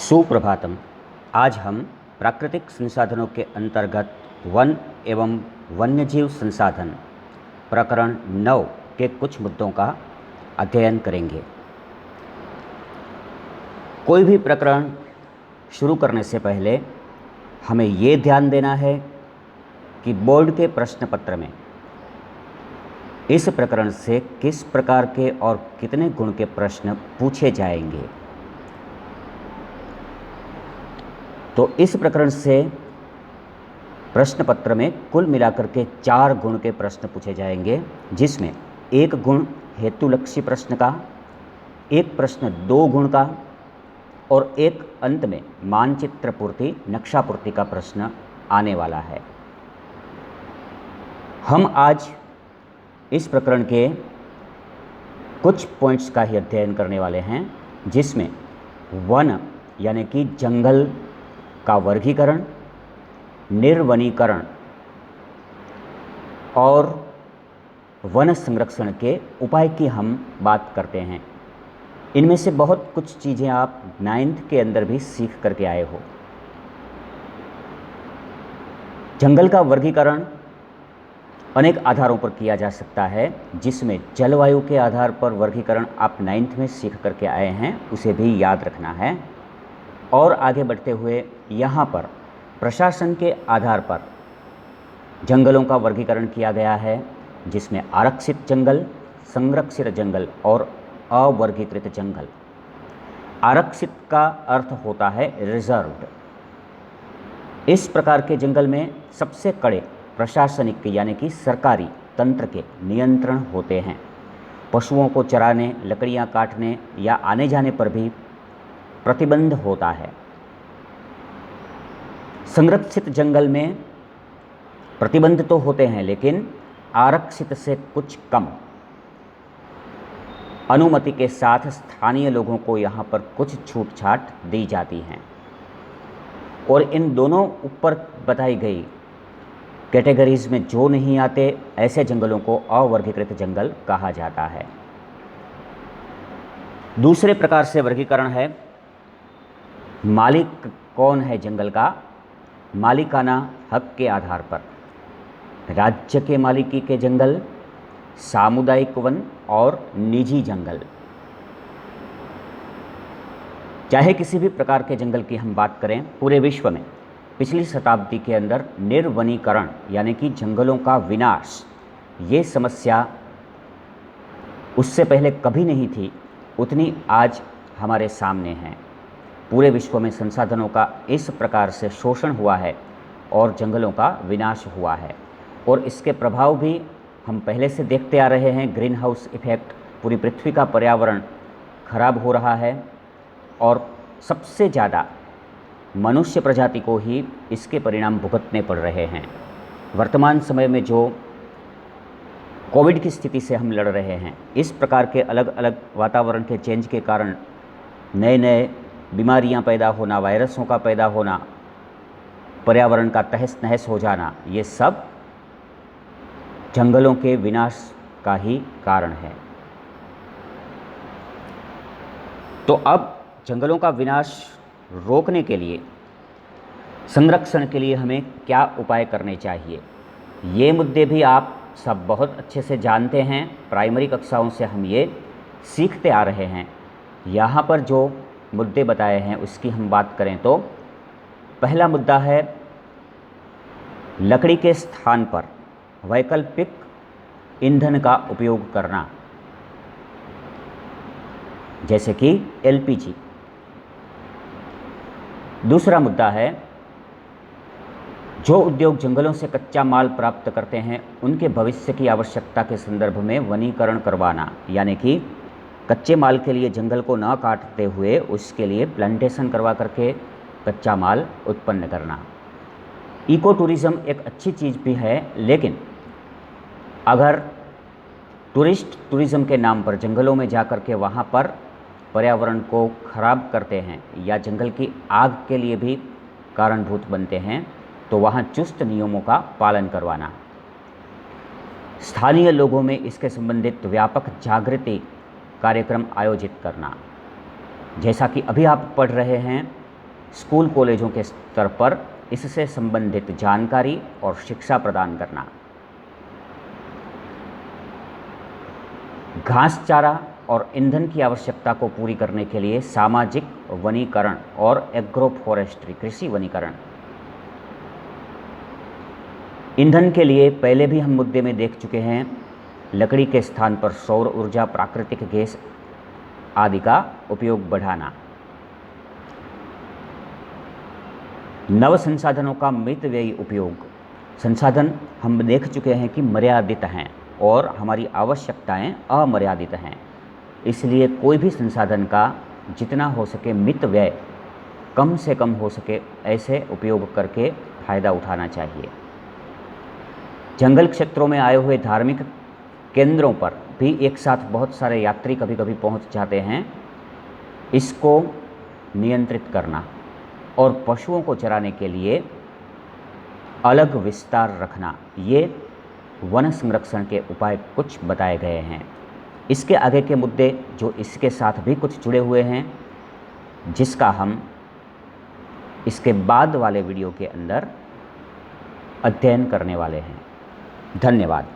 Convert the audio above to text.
सुप्रभातम। आज हम प्राकृतिक संसाधनों के अंतर्गत वन एवं वन्यजीव संसाधन प्रकरण 9 के कुछ मुद्दों का अध्ययन करेंगे। कोई भी प्रकरण शुरू करने से पहले हमें ये ध्यान देना है कि बोर्ड के प्रश्न पत्र में इस प्रकरण से किस प्रकार के और कितने गुण के प्रश्न पूछे जाएंगे। तो इस प्रकरण से प्रश्न पत्र में कुल मिलाकर के 4 गुण के प्रश्न पूछे जाएंगे, जिसमें 1 गुण हेतुलक्षी प्रश्न का, 1 प्रश्न 2 गुण का और 1 अंत में मानचित्र पूर्ति नक्शा पूर्ति का प्रश्न आने वाला है। हम आज इस प्रकरण के कुछ पॉइंट्स का ही अध्ययन करने वाले हैं, जिसमें वन यानी कि जंगल का वर्गीकरण, निर्वनीकरण और वन संरक्षण के उपाय की हम बात करते हैं। इनमें से बहुत कुछ चीज़ें आप 9th के अंदर भी सीख करके आए हो। जंगल का वर्गीकरण अनेक आधारों पर किया जा सकता है, जिसमें जलवायु के आधार पर वर्गीकरण आप 9th में सीख करके आए हैं, उसे भी याद रखना है। और आगे बढ़ते हुए यहाँ पर प्रशासन के आधार पर जंगलों का वर्गीकरण किया गया है, जिसमें आरक्षित जंगल, संरक्षित जंगल और अवर्गीकृत जंगल। आरक्षित का अर्थ होता है रिजर्व्ड। इस प्रकार के जंगल में सबसे कड़े प्रशासनिक यानी कि सरकारी तंत्र के नियंत्रण होते हैं। पशुओं को चराने, लकड़ियाँ काटने या आने जाने पर भी प्रतिबंध होता है। संरक्षित जंगल में प्रतिबंध तो होते हैं, लेकिन आरक्षित से कुछ कम। अनुमति के साथ स्थानीय लोगों को यहाँ पर कुछ छूट छाट दी जाती हैं। और इन दोनों ऊपर बताई गई कैटेगरीज में जो नहीं आते, ऐसे जंगलों को अवर्गीकृत जंगल कहा जाता है। दूसरे प्रकार से वर्गीकरण है मालिक कौन है जंगल का, मालिकाना हक के आधार पर। राज्य के मालिकी के जंगल, सामुदायिक वन और निजी जंगल। चाहे किसी भी प्रकार के जंगल की हम बात करें, पूरे विश्व में पिछली शताब्दी के अंदर निर्वनीकरण यानी कि जंगलों का विनाश, ये समस्या उससे पहले कभी नहीं थी, उतनी आज हमारे सामने है। पूरे विश्व में संसाधनों का इस प्रकार से शोषण हुआ है और जंगलों का विनाश हुआ है, और इसके प्रभाव भी हम पहले से देखते आ रहे हैं। ग्रीन हाउस इफेक्ट, पूरी पृथ्वी का पर्यावरण खराब हो रहा है और सबसे ज़्यादा मनुष्य प्रजाति को ही इसके परिणाम भुगतने पड़ रहे हैं। वर्तमान समय में जो कोविड की स्थिति से हम लड़ रहे हैं, इस प्रकार के अलग अलग वातावरण के चेंज के कारण नए नए बीमारियां पैदा होना, वायरसों का पैदा होना, पर्यावरण का तहस नहस हो जाना, ये सब जंगलों के विनाश का ही कारण है। तो अब जंगलों का विनाश रोकने के लिए, संरक्षण के लिए हमें क्या उपाय करने चाहिए, ये मुद्दे भी आप सब बहुत अच्छे से जानते हैं। प्राइमरी कक्षाओं से हम ये सीखते आ रहे हैं। यहाँ पर जो मुद्दे बताए हैं उसकी हम बात करें तो पहला मुद्दा है लकड़ी के स्थान पर वैकल्पिक ईंधन का उपयोग करना, जैसे कि एलपीजी। दूसरा मुद्दा है जो उद्योग जंगलों से कच्चा माल प्राप्त करते हैं, उनके भविष्य की आवश्यकता के संदर्भ में वनीकरण करवाना, यानी कि कच्चे माल के लिए जंगल को न काटते हुए उसके लिए प्लांटेशन करवा करके कच्चा माल उत्पन्न करना। इको टूरिज़्म एक अच्छी चीज़ भी है, लेकिन अगर टूरिस्ट टूरिज़्म के नाम पर जंगलों में जा कर के वहाँ पर पर्यावरण को खराब करते हैं या जंगल की आग के लिए भी कारणभूत बनते हैं, तो वहाँ चुस्त नियमों का पालन करवाना। स्थानीय लोगों में इसके संबंधित व्यापक जागृति कार्यक्रम आयोजित करना। जैसा कि अभी आप पढ़ रहे हैं स्कूल कॉलेजों के स्तर पर इससे संबंधित जानकारी और शिक्षा प्रदान करना, घास चारा और ईंधन की आवश्यकता को पूरी करने के लिए सामाजिक वनीकरण और एग्रो फॉरेस्ट्री कृषि वनीकरण। ईंधन के लिए पहले भी हम मुद्दे में देख चुके हैं, लकड़ी के स्थान पर सौर ऊर्जा, प्राकृतिक गैस आदि का उपयोग बढ़ाना। नव संसाधनों का मितव्ययी उपयोग। संसाधन हम देख चुके हैं कि मर्यादित हैं और हमारी आवश्यकताएं अमर्यादित हैं, इसलिए कोई भी संसाधन का जितना हो सके मितव्यय, कम से कम हो सके ऐसे उपयोग करके फ़ायदा उठाना चाहिए। जंगल क्षेत्रों में आए हुए धार्मिक केंद्रों पर भी एक साथ बहुत सारे यात्री कभी कभी पहुंच जाते हैं, इसको नियंत्रित करना और पशुओं को चराने के लिए अलग विस्तार रखना, ये वन संरक्षण के उपाय कुछ बताए गए हैं। इसके आगे के मुद्दे जो इसके साथ भी कुछ जुड़े हुए हैं, जिसका हम इसके बाद वाले वीडियो के अंदर अध्ययन करने वाले हैं। धन्यवाद।